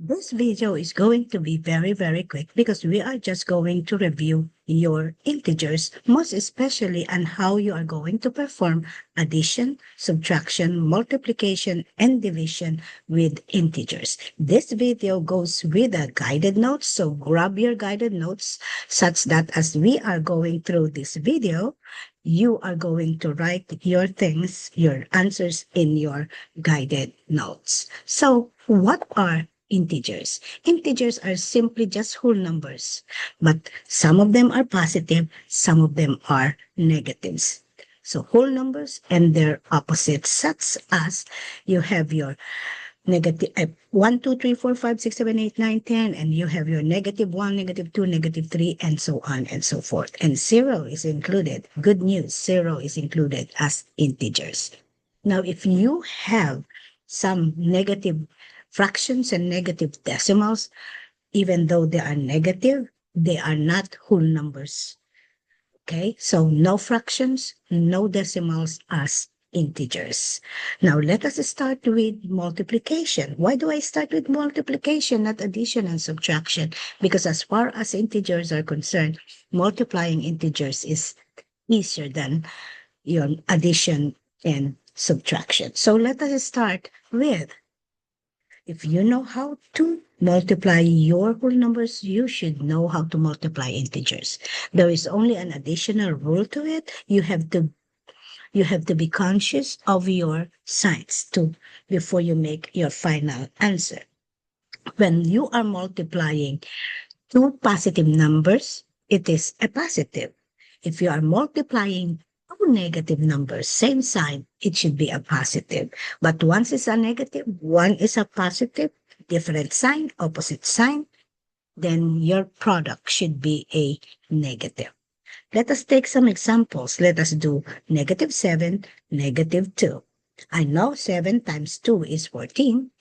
This video is going to be very, very quick because we are just going to review your integers, most especially on how you are going to perform addition, subtraction, multiplication, and division with integers. This video goes with a guided notes, so grab your guided notes such that as we are going through this video, you are going to write your things, your answers in your guided notes. So what are integers? Integers are simply just whole numbers, but some of them are positive, some of them are negatives. So whole numbers and their opposites, such as you have your negative 1, 2, 3, 4, 5, 6, 7, 8, 9, 10, and you have your -1, -2, -3, and so on and so forth. And zero is included. Good news, zero is included as integers. Now, if you have some negative fractions and negative decimals, even though they are negative, they are not whole numbers. Okay, so no fractions, no decimals as integers. Now let us start with multiplication. Why do I start with multiplication, not addition and subtraction? Because as far as integers are concerned, multiplying integers is easier than your addition and subtraction. So let us start with, if you know how to multiply your whole numbers, you should know how to multiply integers. There is only an additional rule to it. You have to be conscious of your signs too before you make your final answer. When you are multiplying two positive numbers, it is a positive. If you are multiplying two negative numbers, same sign, it should be a positive. But once it's a negative, one is a positive, different sign, opposite sign, then your product should be a negative. Let us take some examples. Let us do -7, -2. I know 7 times 2 is 14.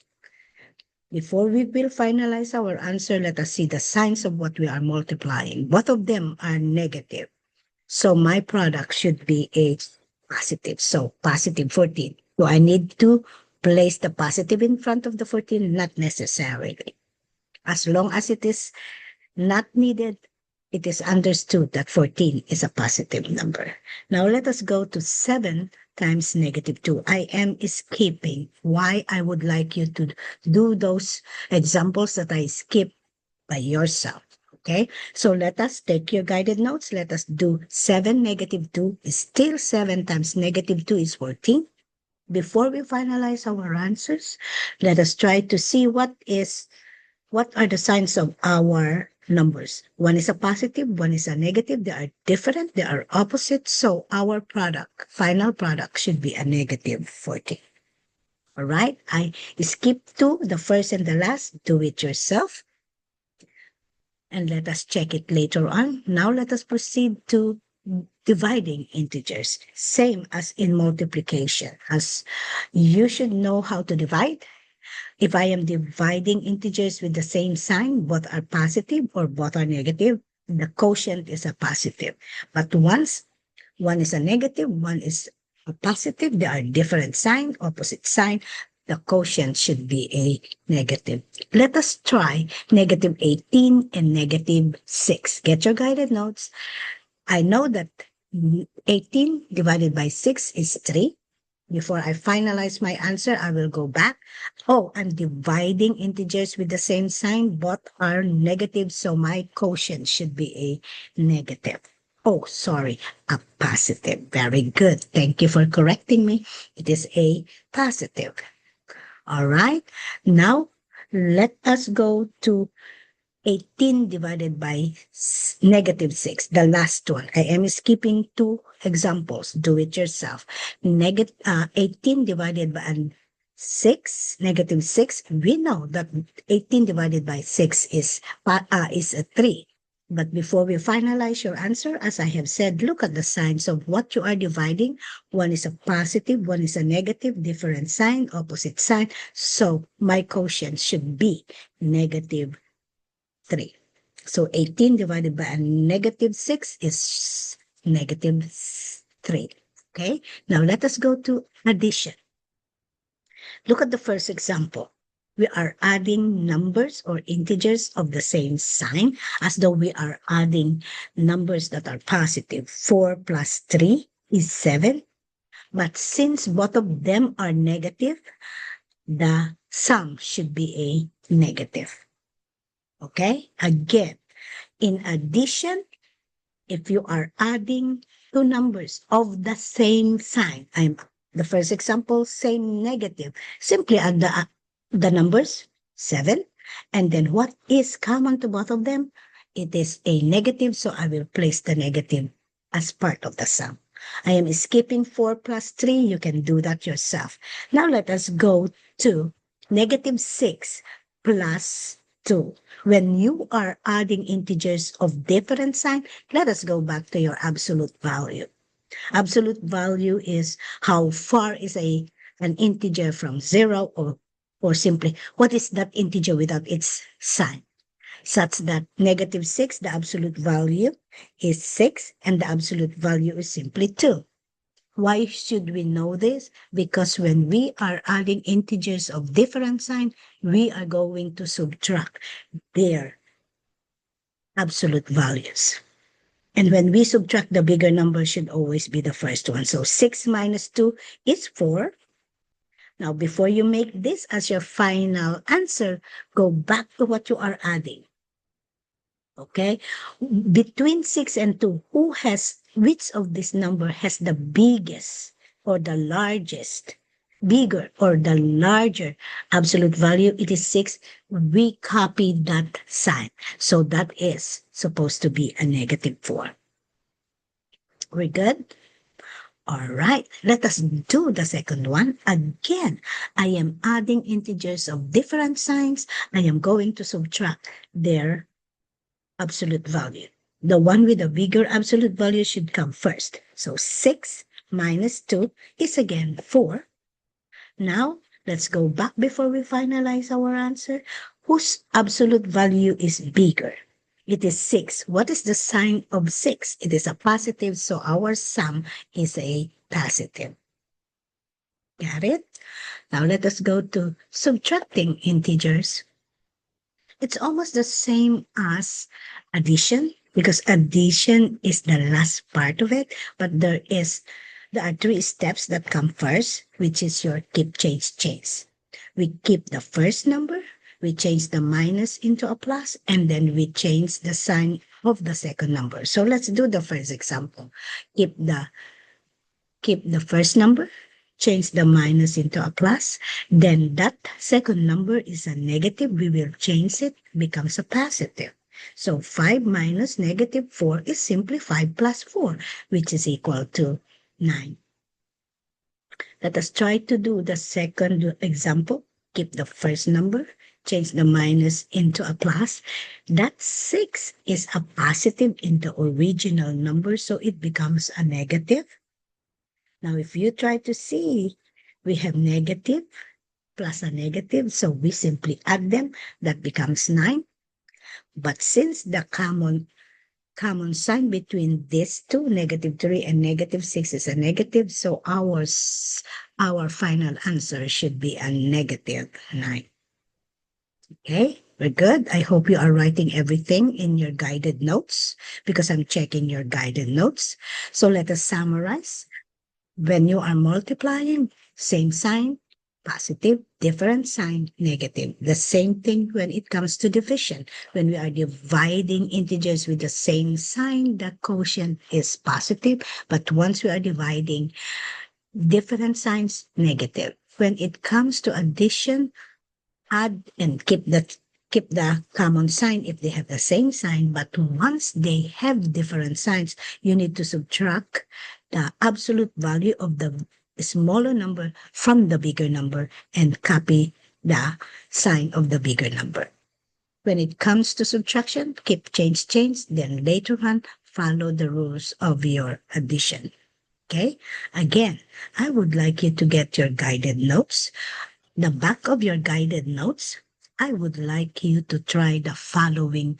Before we will finalize our answer, let us see the signs of what we are multiplying. Both of them are negative. So my product should be a positive. So positive 14. Do I need to place the positive in front of the 14? Not necessarily. As long as it is not needed, it is understood that 14 is a positive number. Now let us go to 7 times -2. I am skipping why I would like you to do those examples that I skip by yourself. Okay, so let us take your guided notes. Let us do 7 -2 is still 7 times -2 is 14. Before we finalize our answers, let us try to see what are the signs of our numbers. One is a positive, one is a negative. They are different, they are opposite. So our final product should be a -14. All right, I skip to the first and the last. Do it yourself. And let us check it later on. Now let us proceed to dividing integers. Same as in multiplication, as you should know how to divide. If I am dividing integers with the same sign, both are positive or both are negative, the quotient is a positive. But once one is a negative, one is a positive, they are different sign, opposite sign, the quotient should be a negative. Let us try -18 and -6. Get your guided notes. I know that 18 divided by 6 is 3. Before I finalize my answer, I will go back. Oh, I'm dividing integers with the same sign. Both are negative, so my quotient should be a negative. Oh, sorry, a positive. Very good. Thank you for correcting me. It is a positive. All right. Now, let us go to 18 divided by -6, the last one. I am skipping two examples. Do it yourself. 18 divided by 6, -6. We know that 18 divided by 6 is a 3. But before we finalize your answer, as I have said, look at the signs of what you are dividing. One is a positive, one is a negative, different sign, opposite sign. So my quotient should be -3. So 18 divided by a -6 is -3. Okay, now let us go to addition. Look at the first example. we are adding numbers or integers of the same sign, as though we are adding numbers that are positive. 4 plus 3 is 7. But since both of them are negative, the sum should be a negative. Okay? Again, in addition, if you are adding two numbers of the same sign, the first example, same negative, simply add the numbers 7, and then what is common to both of them? It is a negative, so I will place the negative as part of the sum. I am skipping 4 plus 3. You can do that yourself. Now let us go to negative 6 plus 2. When you are adding integers of different sign, let us go back to your absolute value. Absolute value is how far is an integer from 0, or simply what is that integer without its sign, such that negative 6, the absolute value is 6, and the absolute value is simply 2. Why should we know this? Because when we are adding integers of different sign, we are going to subtract their absolute values. And when we subtract, the bigger number should always be the first one. So 6 minus 2 is 4. Now, before you make this as your final answer, go back to what you are adding. Okay? Between 6 and 2, which of this number has the biggest or the largest, bigger or the larger absolute value? It is 6. We copy that sign. So that is supposed to be a negative 4. We're good? All right, let us do the second one. Again, I am adding integers of different signs. I am going to subtract their absolute value. The one with the bigger absolute value should come first. So 6 minus 2 is again 4. Now, let's go back before we finalize our answer. Whose absolute value is bigger? It is 6. What is the sign of 6? It is a positive, so our sum is a positive. Got it? Now let us go to subtracting integers. It's almost the same as addition, because addition is the last part of it, but there are 3 steps that come first, which is your keep, change. We keep the first number, we change the minus into a plus, and then we change the sign of the second number. So let's do the first example. Keep the first number, change the minus into a plus, then that second number is a negative. We will change it, becomes a positive. So 5 minus negative 4 is simply 5 plus 4, which is equal to 9. Let us try to do the second example. Keep the first number, change the minus into a plus. That 6 is a positive in the original number, so it becomes a negative. Now, if you try to see, we have negative plus a negative, so we simply add them. That becomes 9. But since the common sign between these two, negative 3 and negative 6, is a negative, so our final answer should be a negative 9. Okay, we're good. I hope you are writing everything in your guided notes, because I'm checking your guided notes. So let us summarize. When you are multiplying, same sign, positive, different sign, negative. The same thing when it comes to division. When we are dividing integers with the same sign, the quotient is positive. But once we are dividing different signs, negative. When it comes to addition, add and keep the common sign if they have the same sign. But once they have different signs, you need to subtract the absolute value of the smaller number from the bigger number and copy the sign of the bigger number. When it comes to subtraction, keep, change, then later on, follow the rules of your addition. Okay? Again, I would like you to get your guided notes. The back of your guided notes, I would like you to try the following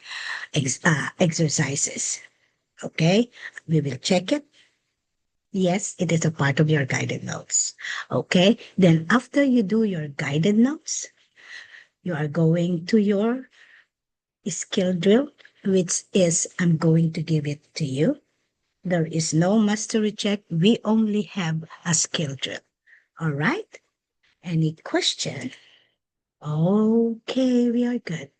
exercises. Okay? We will check it. Yes, it is a part of your guided notes. Okay? Then after you do your guided notes, You are going to your skill drill, which is I'm going to give it to you. There is no mastery check. We only have a skill drill. All right? Any question? Okay, we are good.